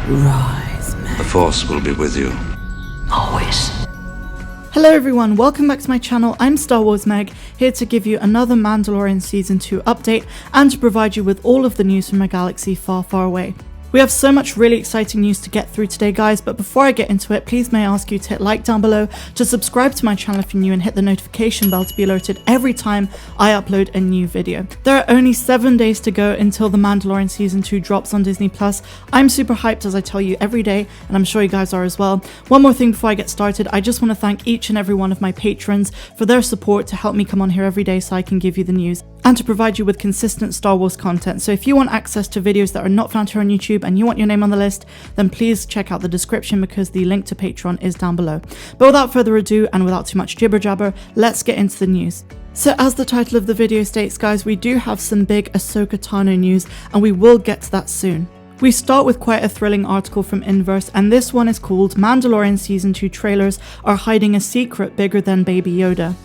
Rise, man. The Force will be with you. Always. Hello everyone, welcome back to my channel. I'm Star Wars Meg, here to give you another Mandalorian Season 2 update and to provide you with all of the news from a galaxy far, far away. We have so much really exciting news to get through today guys, but before I get into it, please may I ask you to hit like down below, to subscribe to my channel if you're new and hit the notification bell to be alerted every time I upload a new video. There are only 7 days to go until The Mandalorian Season 2 drops on Disney+. I'm super hyped as I tell you every day, and I'm sure you guys are as well. One more thing before I get started, I just want to thank each and every one of my patrons for their support to help me come on here every day so I can give you the news and to provide you with consistent Star Wars content. So if you want access to videos that are not found here on YouTube and you want your name on the list, then please check out the description because the link to Patreon is down below. But without further ado and without too much jibber jabber, let's get into the news. So as the title of the video states guys, we do have some big Ahsoka Tano news and we will get to that soon. We start with quite a thrilling article from Inverse, and this one is called Mandalorian Season 2 Trailers Are Hiding a Secret Bigger Than Baby Yoda.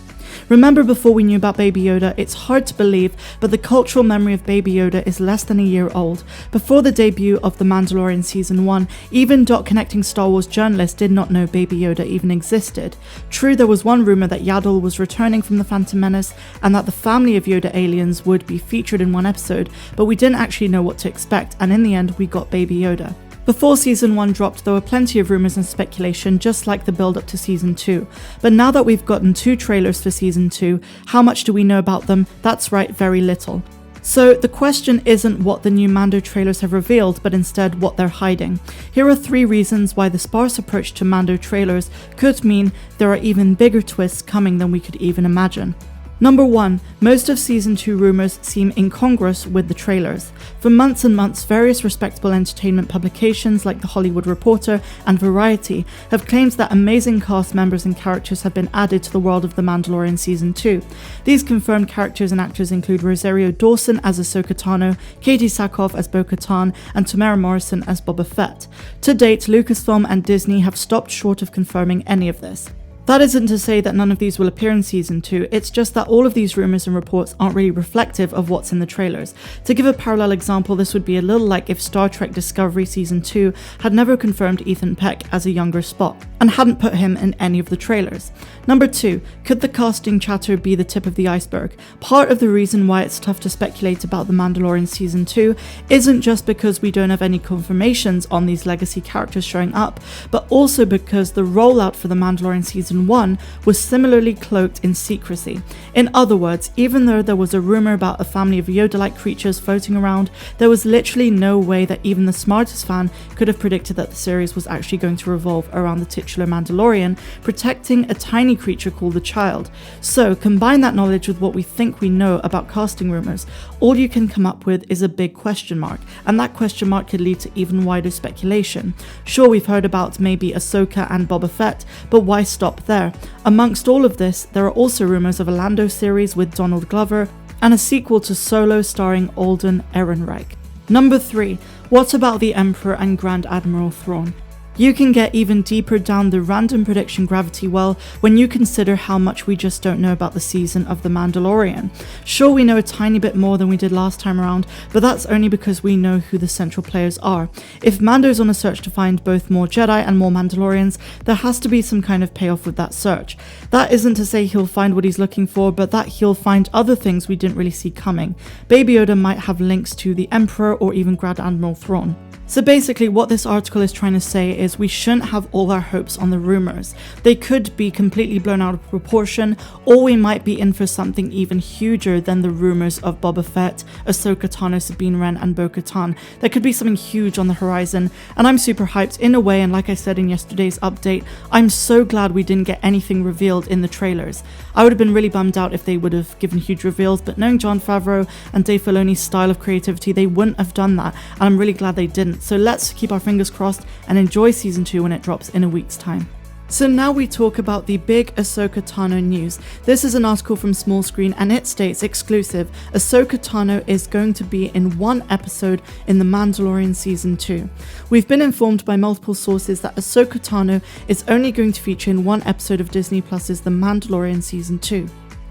Remember, before we knew about Baby Yoda, it's hard to believe, but the cultural memory of Baby Yoda is less than a year old. Before the debut of The Mandalorian Season 1, even dot connecting Star Wars journalists did not know Baby Yoda even existed. True, there was one rumour that Yaddle was returning from The Phantom Menace and that the family of Yoda aliens would be featured in one episode, but we didn't actually know what to expect, and in the end we got Baby Yoda. Before Season 1 dropped, there were plenty of rumours and speculation, just like the build up to Season 2. But now that we've gotten 2 trailers for Season 2, how much do we know about them? That's right, very little. So the question isn't what the new Mando trailers have revealed, but instead what they're hiding. Here are 3 reasons why the sparse approach to Mando trailers could mean there are even bigger twists coming than we could even imagine. Number 1, most of Season 2 rumours seem incongruous with the trailers. For months and months, various respectable entertainment publications like The Hollywood Reporter and Variety have claimed that amazing cast members and characters have been added to the world of The Mandalorian Season 2. These confirmed characters and actors include Rosario Dawson as Ahsoka Tano, Katie Sackhoff as Bo-Katan, and Tamara Morrison as Boba Fett. To date, Lucasfilm and Disney have stopped short of confirming any of this. That isn't to say that none of these will appear in Season 2, it's just that all of these rumours and reports aren't really reflective of what's in the trailers. To give a parallel example, this would be a little like if Star Trek Discovery Season 2 had never confirmed Ethan Peck as a younger Spock, and hadn't put him in any of the trailers. Number 2, could the casting chatter be the tip of the iceberg? Part of the reason why it's tough to speculate about The Mandalorian Season 2 isn't just because we don't have any confirmations on these legacy characters showing up, but also because the rollout for The Mandalorian Season 1 was similarly cloaked in secrecy. In other words, even though there was a rumour about a family of Yoda-like creatures floating around, there was literally no way that even the smartest fan could have predicted that the series was actually going to revolve around the titular Mandalorian protecting a tiny creature called the Child. So combine that knowledge with what we think we know about casting rumours, all you can come up with is a big question mark, and that question mark could lead to even wider speculation. Sure, we've heard about maybe Ahsoka and Boba Fett, but why stop there? Amongst all of this, there are also rumours of a Lando series with Donald Glover and a sequel to Solo starring Alden Ehrenreich. Number 3, what about the Emperor and Grand Admiral Thrawn? You can get even deeper down the random prediction gravity well when you consider how much we just don't know about the season of The Mandalorian. Sure, we know a tiny bit more than we did last time around, but that's only because we know who the central players are. If Mando's on a search to find both more Jedi and more Mandalorians, there has to be some kind of payoff with that search. That isn't to say he'll find what he's looking for, but that he'll find other things we didn't really see coming. Baby Yoda might have links to the Emperor or even Grand Admiral Thrawn. So basically what this article is trying to say is we shouldn't have all our hopes on the rumours. They could be completely blown out of proportion, or we might be in for something even huger than the rumours of Boba Fett, Ahsoka Tano, Sabine Wren and Bo-Katan. There could be something huge on the horizon, and I'm super hyped in a way, and like I said in yesterday's update, I'm so glad we didn't get anything revealed in the trailers. I would have been really bummed out if they would have given huge reveals, but knowing Jon Favreau and Dave Filoni's style of creativity, they wouldn't have done that, and I'm really glad they didn't. So let's keep our fingers crossed and enjoy Season 2 when it drops in a week's time. So now we talk about the big Ahsoka Tano news. This is an article from Small Screen and it states, exclusive, Ahsoka Tano is going to be in one episode in The Mandalorian Season 2. We've been informed by multiple sources that Ahsoka Tano is only going to feature in one episode of Disney Plus's The Mandalorian Season 2.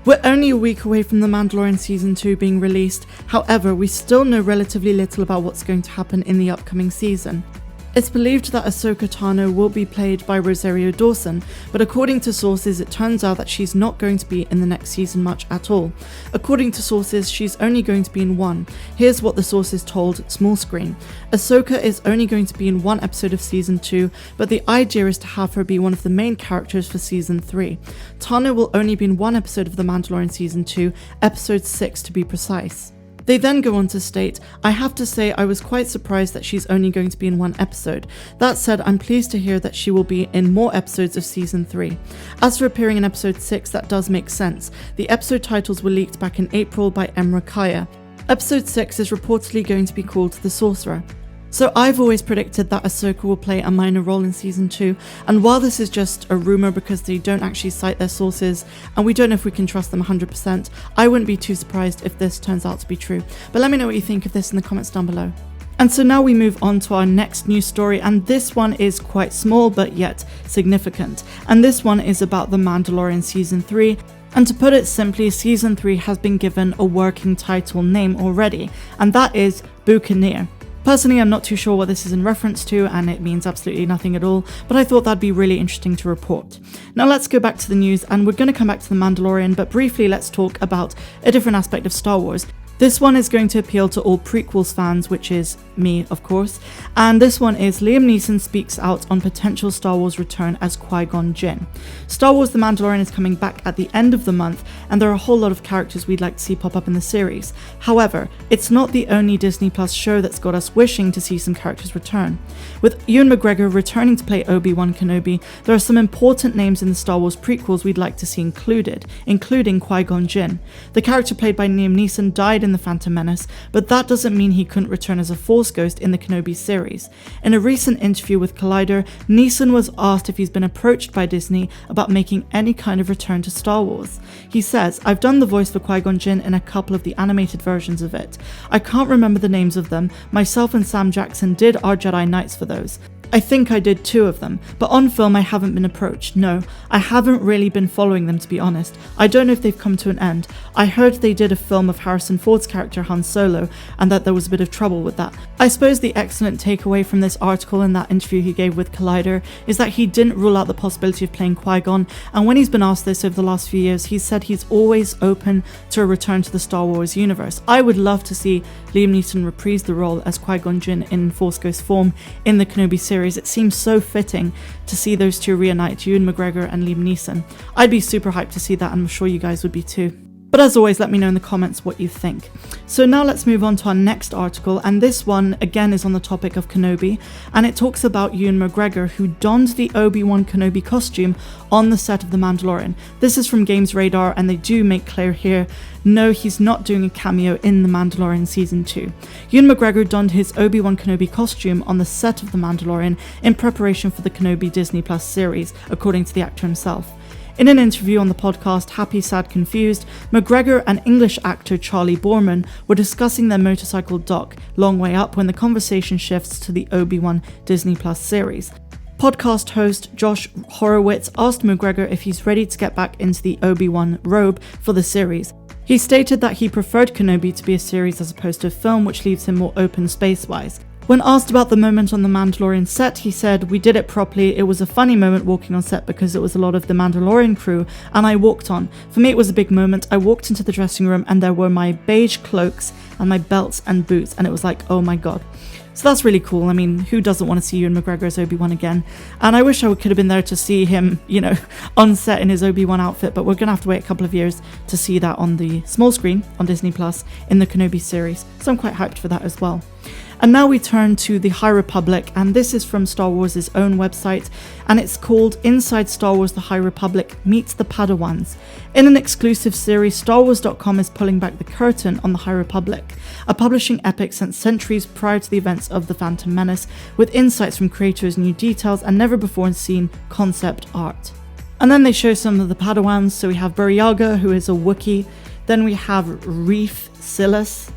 We're only a week away from The Mandalorian Season 2 being released, however, we still know relatively little about what's going to happen in the upcoming season. It's believed that Ahsoka Tano will be played by Rosario Dawson, but according to sources it turns out that she's not going to be in the next season much at all. According to sources, she's only going to be in one. Here's what the sources told Small Screen. Ahsoka is only going to be in one episode of season 2, but the idea is to have her be one of the main characters for season 3. Tano will only be in one episode of The Mandalorian season 2, episode 6 to be precise. They then go on to state, I have to say I was quite surprised that she's only going to be in one episode. That said, I'm pleased to hear that she will be in more episodes of season 3. As for appearing in episode 6, that does make sense. The episode titles were leaked back in April by Emra Kaya. Episode 6 is reportedly going to be called The Sorcerer. So I've always predicted that Ahsoka will play a minor role in season 2, and while this is just a rumour because they don't actually cite their sources, and we don't know if we can trust them 100%, I wouldn't be too surprised if this turns out to be true. But let me know what you think of this in the comments down below. And so now we move on to our next news story, and this one is quite small but yet significant. And this one is about The Mandalorian season 3. And to put it simply, season 3 has been given a working title name already, and that is Buccaneer. Personally, I'm not too sure what this is in reference to, and it means absolutely nothing at all, but I thought that'd be really interesting to report. Now let's go back to the news, and we're going to come back to The Mandalorian, but briefly let's talk about a different aspect of Star Wars. This one is going to appeal to all prequels fans, which is me, of course, and this one is Liam Neeson speaks out on potential Star Wars return as Qui-Gon Jinn. Star Wars The Mandalorian is coming back at the end of the month, and there are a whole lot of characters we'd like to see pop up in the series. However, it's not the only Disney Plus show that's got us wishing to see some characters return. With Ewan McGregor returning to play Obi-Wan Kenobi, there are some important names in the Star Wars prequels we'd like to see included, including Qui-Gon Jinn. The character played by Liam Neeson died in The Phantom Menace, but that doesn't mean he couldn't return as a Force ghost in the Kenobi series. In a recent interview with Collider, Neeson was asked if he's been approached by Disney about making any kind of return to Star Wars. He says, I've done the voice for Qui-Gon Jinn in a couple of the animated versions of it. I can't remember the names of them. Myself and Sam Jackson did our Jedi Knights for those. I think I did 2 of them, but on film I haven't been approached. No, I haven't really been following them, to be honest. I don't know if they've come to an end. I heard they did a film of Harrison Ford's character Han Solo, and that there was a bit of trouble with that. I suppose the excellent takeaway from this article and that interview he gave with Collider is that he didn't rule out the possibility of playing Qui-Gon, and when he's been asked this over the last few years, he's said he's always open to a return to the Star Wars universe. I would love to see Liam Neeson reprise the role as Qui-Gon Jinn in Force Ghost form in the Kenobi series. It seems so fitting to see those two reunite, Ewan McGregor and Liam Neeson. I'd be super hyped to see that, and I'm sure you guys would be too. But as always, let me know in the comments what you think. So now let's move on to our next article, and this one again is on the topic of Kenobi, and it talks about Ewan McGregor, who donned the Obi-Wan Kenobi costume on the set of The Mandalorian. This is from Games Radar, and they do make clear here, no, he's not doing a cameo in The Mandalorian Season 2. Ewan McGregor donned his Obi-Wan Kenobi costume on the set of The Mandalorian in preparation for the Kenobi Disney Plus series, according to the actor himself. In an interview on the podcast Happy, Sad, Confused, McGregor and English actor Charlie Boorman were discussing their motorcycle doc, Long Way Up, when the conversation shifts to the Obi-Wan Disney Plus series. Podcast host Josh Horowitz asked McGregor if he's ready to get back into the Obi-Wan robe for the series. He stated that he preferred Kenobi to be a series as opposed to a film, which leaves him more open space-wise. When asked about the moment on the Mandalorian set, he said, "We did it properly. It was a funny moment walking on set because it was a lot of the Mandalorian crew, and I walked on. For me, it was a big moment. I walked into the dressing room and there were my beige cloaks and my belts and boots, and it was like, oh my god." So that's really cool. I mean, who doesn't want to see Ewan McGregor as Obi-Wan again? And I wish I could have been there to see him, on set in his Obi-Wan outfit, but we're going to have to wait a couple of years to see that on the small screen on Disney Plus in the Kenobi series. So I'm quite hyped for that as well. And now we turn to the High Republic, and this is from Star Wars' own website, and it's called Inside Star Wars The High Republic Meets the Padawans. In an exclusive series, StarWars.com is pulling back the curtain on the High Republic, a publishing epic sent centuries prior to the events of The Phantom Menace, with insights from creators, new details, and never before seen concept art. And then they show some of the Padawans, so we have Buryaga, who is a Wookiee, then we have Reef Silas,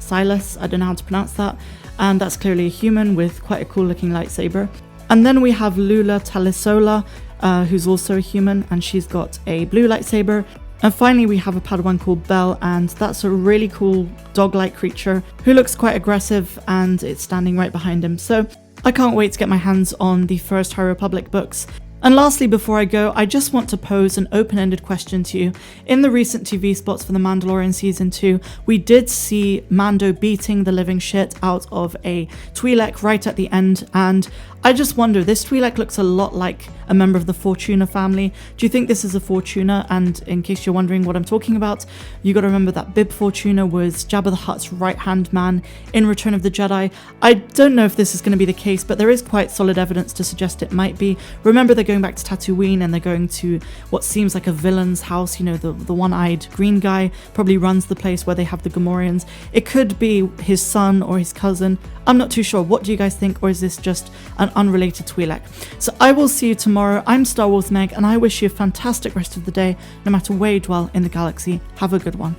I don't know how to pronounce that, and that's clearly a human with quite a cool looking lightsaber. And then we have Lula Talisola, who's also a human, and she's got a blue lightsaber. And finally we have a Padawan called Belle, and that's a really cool dog-like creature who looks quite aggressive, and it's standing right behind him. So I can't wait to get my hands on the first High Republic books. And lastly, before I go, I just want to pose an open-ended question to you. In the recent TV spots for The Mandalorian Season 2, we did see Mando beating the living shit out of a Twi'lek right at the end, and I just wonder, this Twi'lek looks a lot like a member of the Fortuna family. Do you think this is a Fortuna? And in case you're wondering what I'm talking about, you got to remember that Bib Fortuna was Jabba the Hutt's right-hand man in Return of the Jedi. I don't know if this is going to be the case, but there is quite solid evidence to suggest it might be. Remember, they're going back to Tatooine and they're going to what seems like a villain's house. You know, the one-eyed green guy probably runs the place where they have the Gamorreans. It could be his son or his cousin. I'm not too sure. What do you guys think? Or is this just an unrelated Twi'lek? So I will see you tomorrow. I'm Star Wars Meg, and I wish you a fantastic rest of the day, no matter where you dwell in the galaxy. Have a good one.